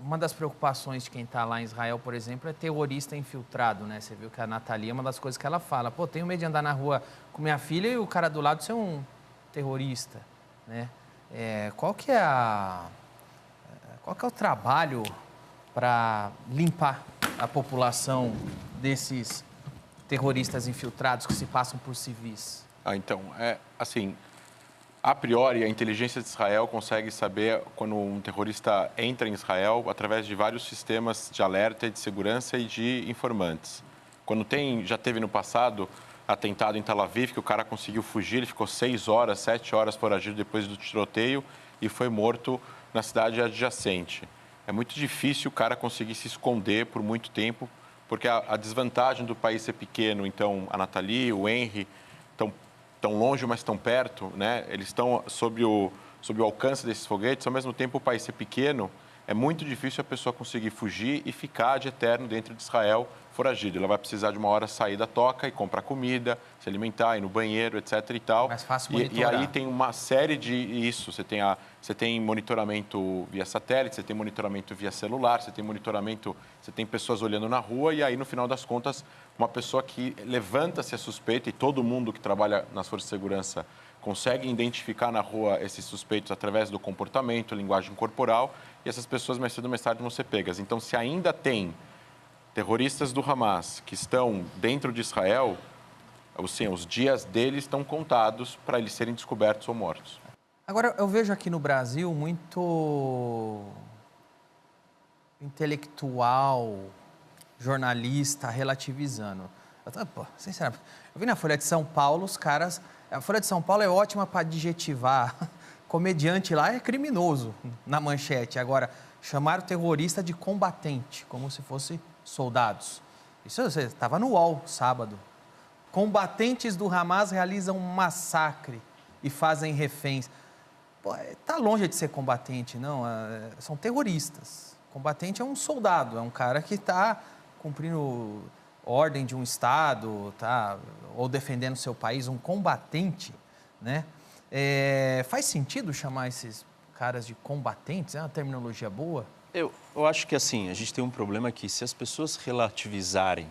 uma das preocupações de quem está lá em Israel, por exemplo, é terrorista infiltrado, né? Você viu que a Nathalie, uma das coisas que ela fala, pô, tenho medo de andar na rua com minha filha e o cara do lado ser um terrorista, né? Qual que é o trabalho para limpar a população desses terroristas infiltrados que se passam por civis? Então, assim, a priori, a inteligência de Israel consegue saber quando um terrorista entra em Israel através de vários sistemas de alerta, de segurança e de informantes. Quando já teve no passado atentado em Tel Aviv, que o cara conseguiu fugir, ele ficou 6 horas, 7 horas foragido depois do tiroteio e foi morto na cidade adjacente. É muito difícil o cara conseguir se esconder por muito tempo, porque a desvantagem do país ser pequeno, então a Nathalie, o Henry, tão longe, mas tão perto, né? Eles estão sob o alcance desses foguetes, ao mesmo tempo o país ser pequeno, é muito difícil a pessoa conseguir fugir e ficar de eterno dentro de Israel foragido. Ela vai precisar de uma hora sair da toca e comprar comida, se alimentar, ir no banheiro, etc. e tal. Mais fácil E monitorar. aí tem uma série de isso. Você tem monitoramento via satélite, você tem monitoramento via celular, você tem pessoas olhando na rua e aí, no final das contas, uma pessoa que levanta-se a suspeita e todo mundo que trabalha nas forças de segurança consegue identificar na rua esses suspeitos através do comportamento, linguagem corporal, e essas pessoas mais cedo ou mais tarde vão ser pegas. Então, se ainda tem terroristas do Hamas que estão dentro de Israel, assim, os dias deles estão contados para eles serem descobertos ou mortos. Agora, eu vejo aqui no Brasil muito intelectual, jornalista relativizando. Sinceramente, eu vi na Folha de São Paulo, os caras... A Folha de São Paulo é ótima para adjetivar. Comediante lá é criminoso, na manchete. Agora, chamaram o terrorista de combatente, como se fosse soldados. Isso você estava no UOL, sábado. Combatentes do Hamas realizam um massacre e fazem reféns. Está longe de ser combatente, não. São terroristas. Combatente é um soldado, é um cara que está cumprindo ordem de um Estado, ou defendendo seu país, um combatente, né? Faz sentido chamar esses caras de combatentes? É uma terminologia boa? Eu acho que, assim, a gente tem um problema que se as pessoas relativizarem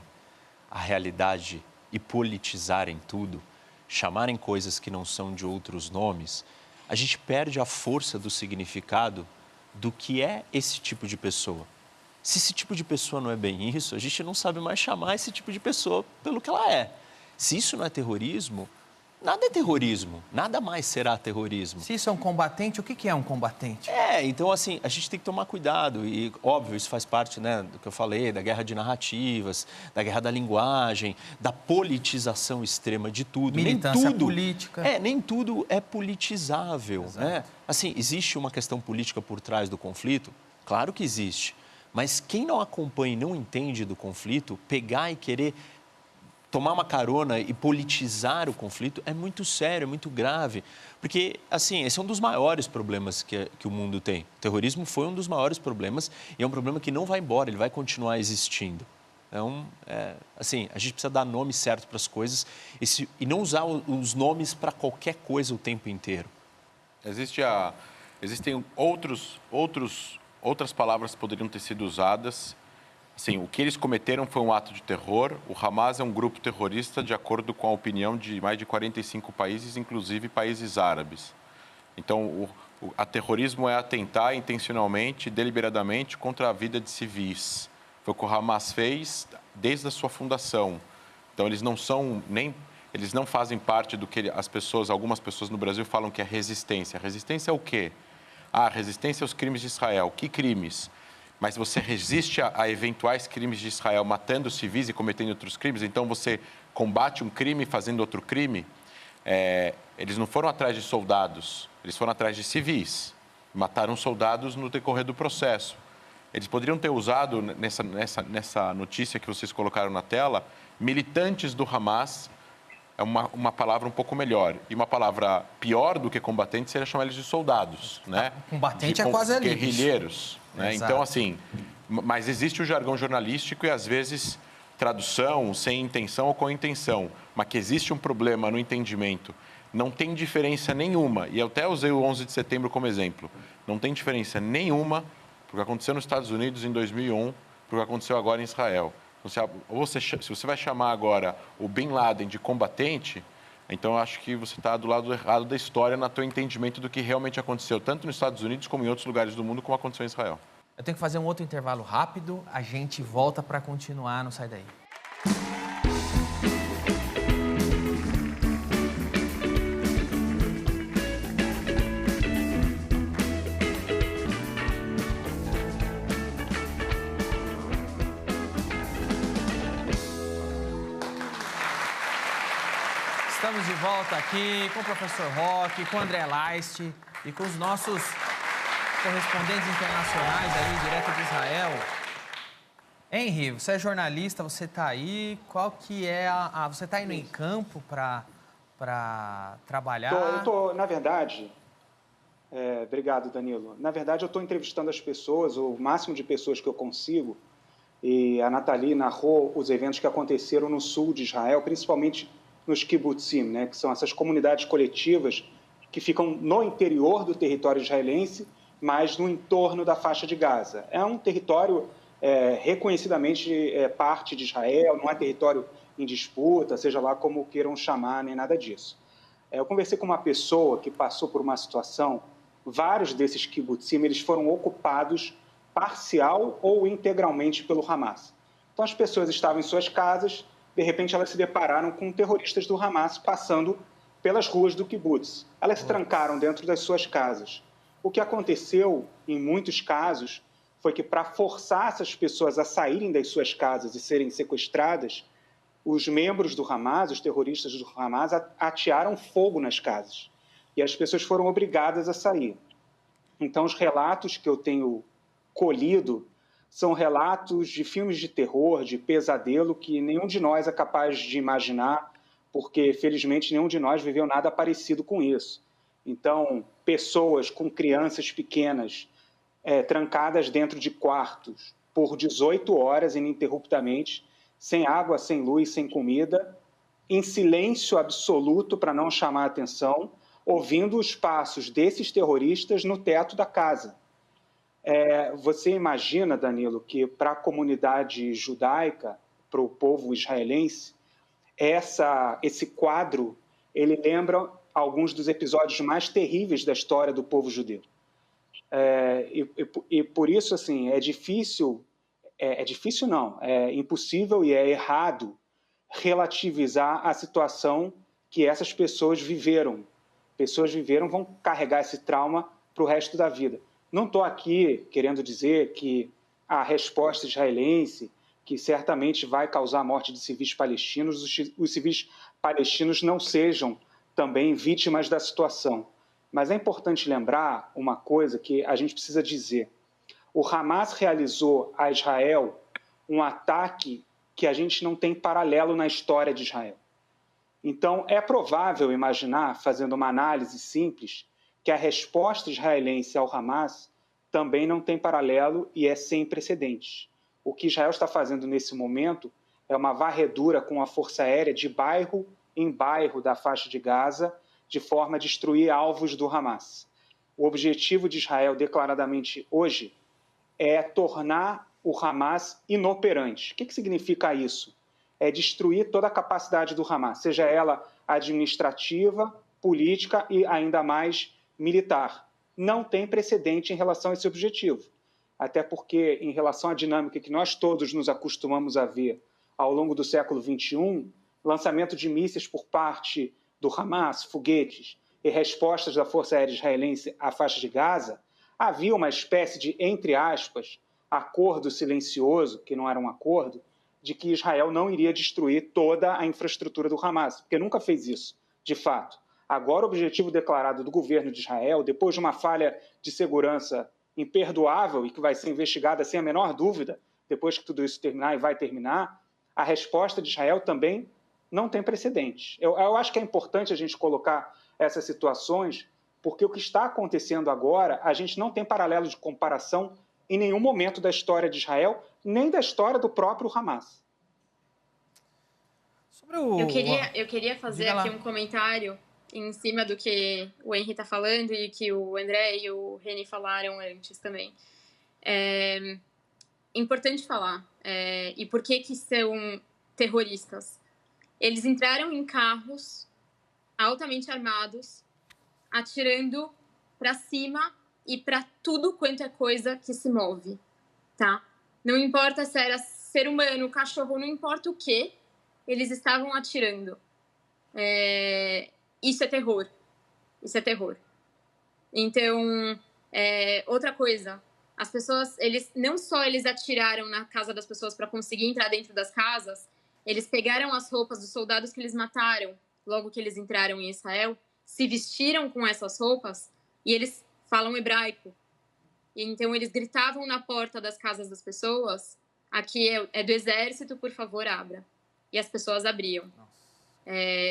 a realidade e politizarem tudo, chamarem coisas que não são de outros nomes, a gente perde a força do significado do que é esse tipo de pessoa. Se esse tipo de pessoa não é bem isso, a gente não sabe mais chamar esse tipo de pessoa pelo que ela é. Se isso não é terrorismo, nada é terrorismo, nada mais será terrorismo. Se isso é um combatente, o que é um combatente? Então, assim, a gente tem que tomar cuidado e, óbvio, isso faz parte, né, do que eu falei, da guerra de narrativas, da guerra da linguagem, da politização extrema de tudo. Militância política. Nem tudo é politizável, né? Assim, existe uma questão política por trás do conflito? Claro que existe. Mas quem não acompanha e não entende do conflito, pegar e querer tomar uma carona e politizar o conflito é muito sério, é muito grave. Porque, assim, esse é um dos maiores problemas que o mundo tem. O terrorismo foi um dos maiores problemas e é um problema que não vai embora, ele vai continuar existindo. Então, assim, a gente precisa dar nome certo para as coisas e não usar os nomes para qualquer coisa o tempo inteiro. Existem outras palavras que poderiam ter sido usadas. Assim, o que eles cometeram foi um ato de terror. O Hamas é um grupo terrorista, de acordo com a opinião de mais de 45 países, inclusive países árabes. Então, o terrorismo é atentar intencionalmente, deliberadamente, contra a vida de civis. Foi o que o Hamas fez desde a sua fundação. Então, eles não fazem parte do que algumas pessoas no Brasil falam que é resistência. Resistência é o quê? Resistência aos crimes de Israel. Que crimes? Mas você resiste a eventuais crimes de Israel matando civis e cometendo outros crimes, então você combate um crime fazendo outro crime. Eles não foram atrás de soldados, eles foram atrás de civis. Mataram soldados no decorrer do processo. Eles poderiam ter usado, nessa notícia que vocês colocaram na tela, militantes do Hamas é uma palavra um pouco melhor. E uma palavra pior do que combatente seria chamar eles de soldados, né? Combatente é quase ali. Guerrilheiros, né? Então, assim, mas existe o jargão jornalístico e, às vezes, tradução sem intenção ou com intenção. Mas que existe um problema no entendimento. Não tem diferença nenhuma, e eu até usei o 11 de setembro como exemplo, não tem diferença nenhuma para o que aconteceu nos Estados Unidos em 2001 para o que aconteceu agora em Israel. Se você vai chamar agora o Bin Laden de combatente, então eu acho que você está do lado errado da história no teu entendimento do que realmente aconteceu, tanto nos Estados Unidos como em outros lugares do mundo, como aconteceu em Israel. Eu tenho que fazer um outro intervalo rápido, a gente volta para continuar, não sai daí. Estamos de volta aqui com o professor Roque, com o André Laist e com os nossos correspondentes internacionais aí, direto de Israel. Henri, você é jornalista, você está aí, qual que é você está indo em campo para trabalhar? Na verdade, obrigado, Danilo. Na verdade, eu estou entrevistando as pessoas, o máximo de pessoas que eu consigo, e a Nathalie narrou os eventos que aconteceram no sul de Israel, principalmente nos kibbutzim, né, que são essas comunidades coletivas que ficam no interior do território israelense, mas no entorno da faixa de Gaza. É um território reconhecidamente parte de Israel, não é território em disputa, seja lá como queiram chamar, nem nada disso. Eu conversei com uma pessoa que passou por uma situação, vários desses kibbutzim, eles foram ocupados parcial ou integralmente pelo Hamas. Então as pessoas estavam em suas casas, de repente elas se depararam com terroristas do Hamas passando pelas ruas do kibbutz. Elas se trancaram dentro das suas casas. O que aconteceu, em muitos casos, foi que para forçar essas pessoas a saírem das suas casas e serem sequestradas, os membros do Hamas, os terroristas do Hamas, atearam fogo nas casas. E as pessoas foram obrigadas a sair. Então, os relatos que eu tenho colhido são relatos de filmes de terror, de pesadelo, que nenhum de nós é capaz de imaginar, porque, felizmente, nenhum de nós viveu nada parecido com isso. Então, pessoas com crianças pequenas, trancadas dentro de quartos por 18 horas ininterruptamente, sem água, sem luz, sem comida, em silêncio absoluto para não chamar a atenção, ouvindo os passos desses terroristas no teto da casa. Você imagina, Danilo, que para a comunidade judaica, para o povo israelense, esse quadro, ele lembra alguns dos episódios mais terríveis da história do povo judeu. E por isso, assim, é impossível e é errado relativizar a situação que essas pessoas viveram. Pessoas viveram, vão carregar esse trauma para o resto da vida. Não estou aqui querendo dizer que a resposta israelense, que certamente vai causar a morte de civis palestinos, os civis palestinos não sejam também vítimas da situação. Mas é importante lembrar uma coisa que a gente precisa dizer. O Hamas realizou a Israel um ataque que a gente não tem paralelo na história de Israel. Então, é provável imaginar, fazendo uma análise simples, que a resposta israelense ao Hamas também não tem paralelo e é sem precedentes. O que Israel está fazendo nesse momento é uma varredura com a força aérea de bairro em bairro da faixa de Gaza, de forma a destruir alvos do Hamas. O objetivo de Israel, declaradamente hoje, é tornar o Hamas inoperante. O que significa isso? É destruir toda a capacidade do Hamas, seja ela administrativa, política e ainda mais militar. Não tem precedente em relação a esse objetivo. Até porque, em relação à dinâmica que nós todos nos acostumamos a ver ao longo do século XXI, lançamento de mísseis por parte do Hamas, foguetes, e respostas da Força Aérea Israelense à faixa de Gaza, havia uma espécie de, entre aspas, acordo silencioso, que não era um acordo, de que Israel não iria destruir toda a infraestrutura do Hamas, porque nunca fez isso, de fato. Agora, o objetivo declarado do governo de Israel, depois de uma falha de segurança imperdoável e que vai ser investigada sem a menor dúvida, depois que tudo isso terminar e vai terminar, a resposta de Israel também não tem precedente. Eu acho que é importante a gente colocar essas situações, porque o que está acontecendo agora, a gente não tem paralelo de comparação em nenhum momento da história de Israel, nem da história do próprio Hamas. Eu queria fazer aqui um comentário em cima do que o Henry está falando e que o André e o Reni falaram antes também. Importante falar. E por que são terroristas? Eles entraram em carros altamente armados, atirando para cima e para tudo quanto é coisa que se move, tá? Não importa se era ser humano, cachorro, não importa o que, eles estavam atirando. Isso é terror. Isso é terror. Então, outra coisa, as pessoas, não só eles atiraram na casa das pessoas para conseguir entrar dentro das casas, eles pegaram as roupas dos soldados que eles mataram logo que eles entraram em Israel, se vestiram com essas roupas e eles falam hebraico. E então eles gritavam na porta das casas das pessoas: aqui é do exército, por favor, abra. E as pessoas abriam.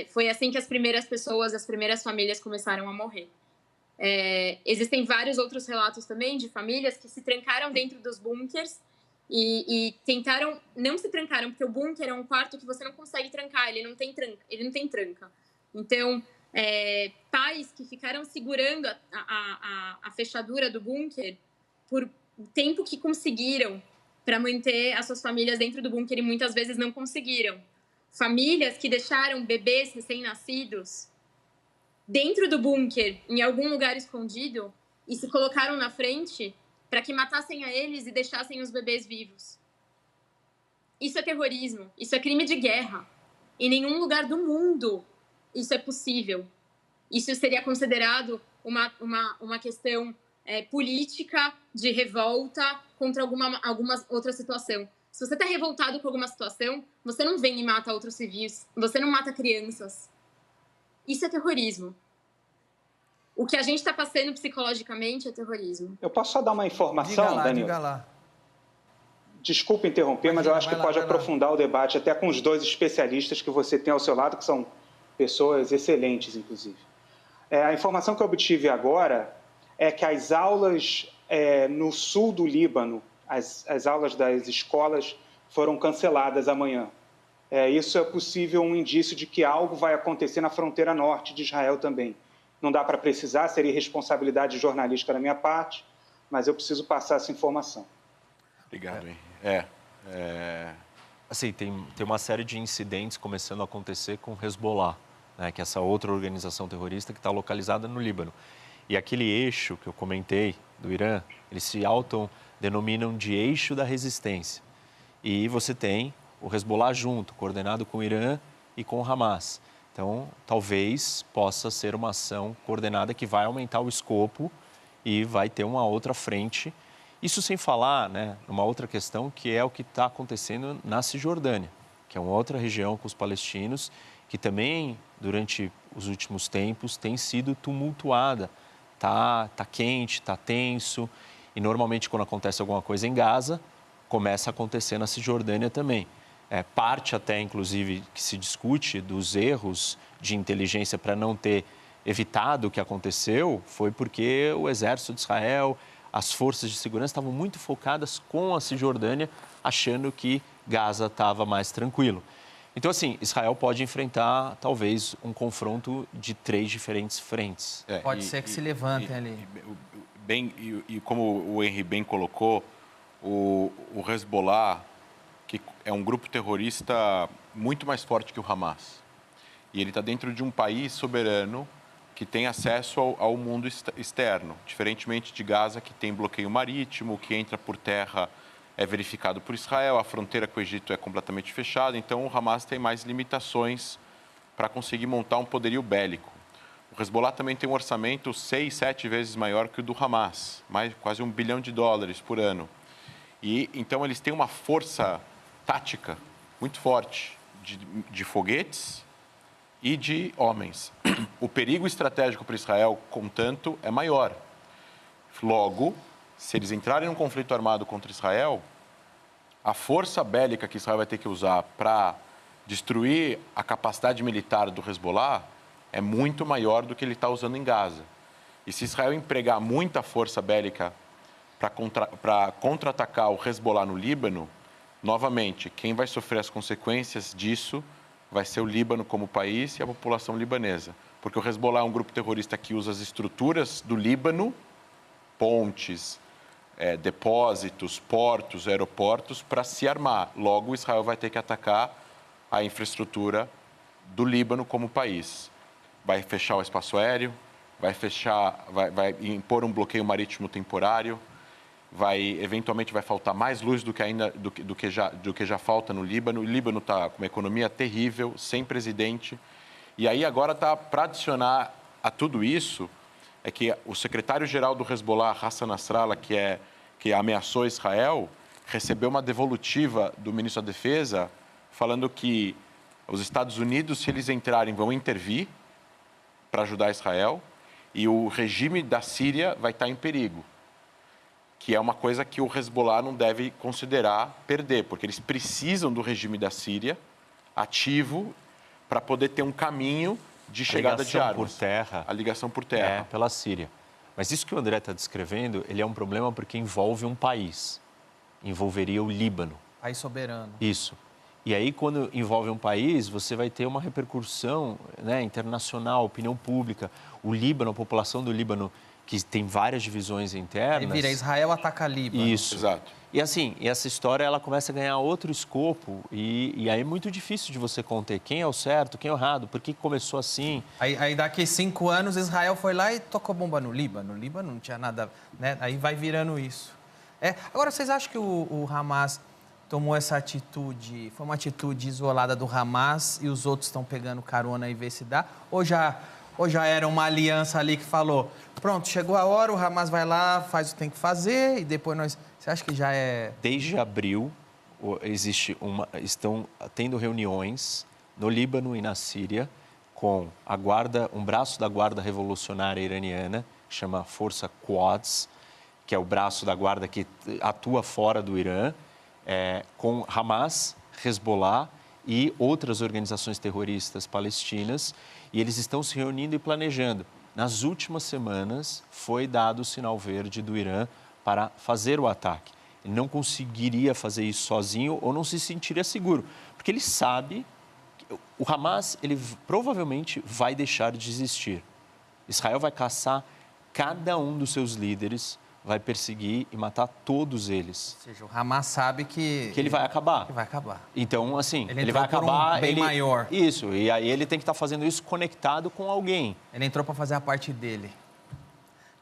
Foi assim que as primeiras pessoas, as primeiras famílias começaram a morrer. Existem vários outros relatos também de famílias que se trancaram dentro dos bunkers e tentaram, não se trancaram, porque o bunker é um quarto que você não consegue trancar, ele não tem tranca. Então, pais que ficaram segurando a fechadura do bunker por o tempo que conseguiram para manter as suas famílias dentro do bunker e muitas vezes não conseguiram. Famílias que deixaram bebês recém-nascidos dentro do bunker, em algum lugar escondido, e se colocaram na frente para que matassem a eles e deixassem os bebês vivos. Isso é terrorismo, isso é crime de guerra. Em nenhum lugar do mundo isso é possível. Isso seria considerado uma questão política, de revolta contra alguma outra situação. Se você está revoltado com alguma situação, você não vem e mata outros civis, você não mata crianças. Isso é terrorismo. O que a gente está passando psicologicamente é terrorismo. Eu posso só dar uma informação, Danilo? Diga lá. Desculpa interromper, mas eu acho que pode aprofundar o debate até com os dois especialistas que você tem ao seu lado, que são pessoas excelentes, inclusive. A informação que eu obtive agora é que as aulas no sul do Líbano, as aulas das escolas foram canceladas amanhã. Isso é possível um indício de que algo vai acontecer na fronteira norte de Israel também. Não dá para precisar, seria responsabilidade jornalística da minha parte, mas eu preciso passar essa informação. Obrigado, hein? Assim, tem uma série de incidentes começando a acontecer com o Hezbollah, né, que é essa outra organização terrorista que está localizada no Líbano. E aquele eixo que eu comentei do Irã, eles se autodenominam de eixo da resistência. E você tem o Hezbollah junto, coordenado com o Irã e com o Hamas. Então, talvez possa ser uma ação coordenada que vai aumentar o escopo e vai ter uma outra frente. Isso sem falar, né, numa outra questão, que é o que está acontecendo na Cisjordânia, que é uma outra região com os palestinos, que também, durante os últimos tempos, tem sido tumultuada. Tá quente, tá tenso, e normalmente quando acontece alguma coisa em Gaza, começa a acontecer na Cisjordânia também. Parte até, inclusive, que se discute dos erros de inteligência para não ter evitado o que aconteceu, foi porque o exército de Israel, as forças de segurança estavam muito focadas com a Cisjordânia, achando que Gaza estava mais tranquilo. Então, assim, Israel pode enfrentar, talvez, um confronto de 3 diferentes frentes. Pode ser que se levantem ali. E como o Henry bem colocou, o Hezbollah, que é um grupo terrorista muito mais forte que o Hamas. E ele está dentro de um país soberano que tem acesso ao mundo externo, diferentemente de Gaza, que tem bloqueio marítimo, que entra por terra é verificado por Israel, a fronteira com o Egito é completamente fechada, então o Hamas tem mais limitações para conseguir montar um poderio bélico. O Hezbollah também tem um orçamento 6, 7 vezes maior que o do Hamas, quase $1 bilhão por ano. E então eles têm uma força tática muito forte de foguetes e de homens. O perigo estratégico para Israel, contanto, é maior. Logo, se eles entrarem num conflito armado contra Israel, a força bélica que Israel vai ter que usar para Destruir a capacidade militar do Hezbollah é muito maior do que ele está usando em Gaza. E se Israel empregar muita força bélica para contra-atacar o Hezbollah no Líbano, novamente, quem vai sofrer as consequências disso vai ser o Líbano como país e a população libanesa. Porque o Hezbollah é um grupo terrorista que usa as estruturas do Líbano, pontes, depósitos, portos, aeroportos, para se armar. Logo, Israel vai ter que atacar a infraestrutura do Líbano como país. Vai fechar o espaço aéreo, vai impor um bloqueio marítimo temporário, eventualmente vai faltar mais luz do que já falta no Líbano. O Líbano está com uma economia terrível, sem presidente. E aí agora para adicionar a tudo isso, é que o secretário-geral do Hezbollah, Hassan Nasrallah, que ameaçou Israel, recebeu uma devolutiva do ministro da Defesa falando que os Estados Unidos, se eles entrarem, vão intervir para ajudar Israel e o regime da Síria vai estar em perigo, que é uma coisa que o Hezbollah não deve considerar perder, porque eles precisam do regime da Síria ativo para poder ter um caminho de chegada de armas. Por terra. A ligação por terra. Pela Síria. Mas isso que o André está descrevendo, ele é um problema porque envolve um país. Envolveria o Líbano. País soberano. Isso. E aí, quando envolve um país, você vai ter uma repercussão, né, internacional, opinião pública. O Líbano, a população do Líbano, que tem várias divisões internas... E vira Israel ataca Líbano. Isso. Exato. E assim, essa história ela começa a ganhar outro escopo e aí é muito difícil de você conter quem é o certo, quem é o errado, por que começou assim. Aí daqui 5 anos Israel foi lá e tocou bomba no Líbano. No Líbano não tinha nada, né? Aí vai virando isso. Agora, vocês acham que o Hamas tomou essa atitude, foi uma atitude isolada do Hamas e os outros estão pegando carona e ver se dá? Ou já era uma aliança ali que falou, pronto, chegou a hora, o Hamas vai lá, faz o que tem que fazer e depois nós... Você acha que já é... Desde abril, estão tendo reuniões no Líbano e na Síria com um braço da Guarda Revolucionária Iraniana, que chama Força Quds, que é o braço da guarda que atua fora do Irã, com Hamas, Hezbollah e outras organizações terroristas palestinas, e eles estão se reunindo e planejando. Nas últimas semanas, foi dado o sinal verde do Irã para fazer o ataque. Ele não conseguiria fazer isso sozinho ou não se sentiria seguro, porque ele sabe que o Hamas ele provavelmente vai deixar de existir. Israel vai caçar cada um dos seus líderes, vai perseguir e matar todos eles. Ou seja, o Hamas sabe que ele vai acabar. Que vai acabar. Então, assim, ele vai acabar... bem maior. Isso, e aí ele tem que estar fazendo isso conectado com alguém. Ele entrou para fazer a parte dele.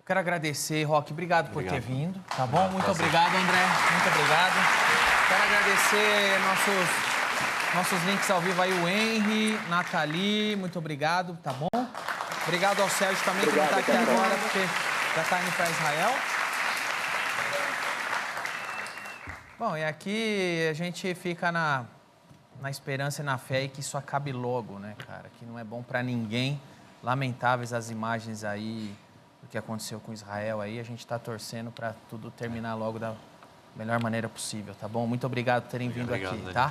Quero agradecer, Roque, obrigado por ter vindo, tá bom? Muito obrigado, André, muito obrigado. Quero agradecer nossos links ao vivo aí, o Henry, Nathalie, muito obrigado, tá bom? Obrigado ao Sérgio também, que não está aqui agora, porque já está indo para Israel. Bom, e aqui a gente fica na esperança e na fé e que isso acabe logo, né, cara? Que não é bom para ninguém. Lamentáveis as imagens aí do que aconteceu com Israel aí. A gente está torcendo para tudo terminar logo da melhor maneira possível, tá bom? Muito obrigado por terem vindo aqui, tá?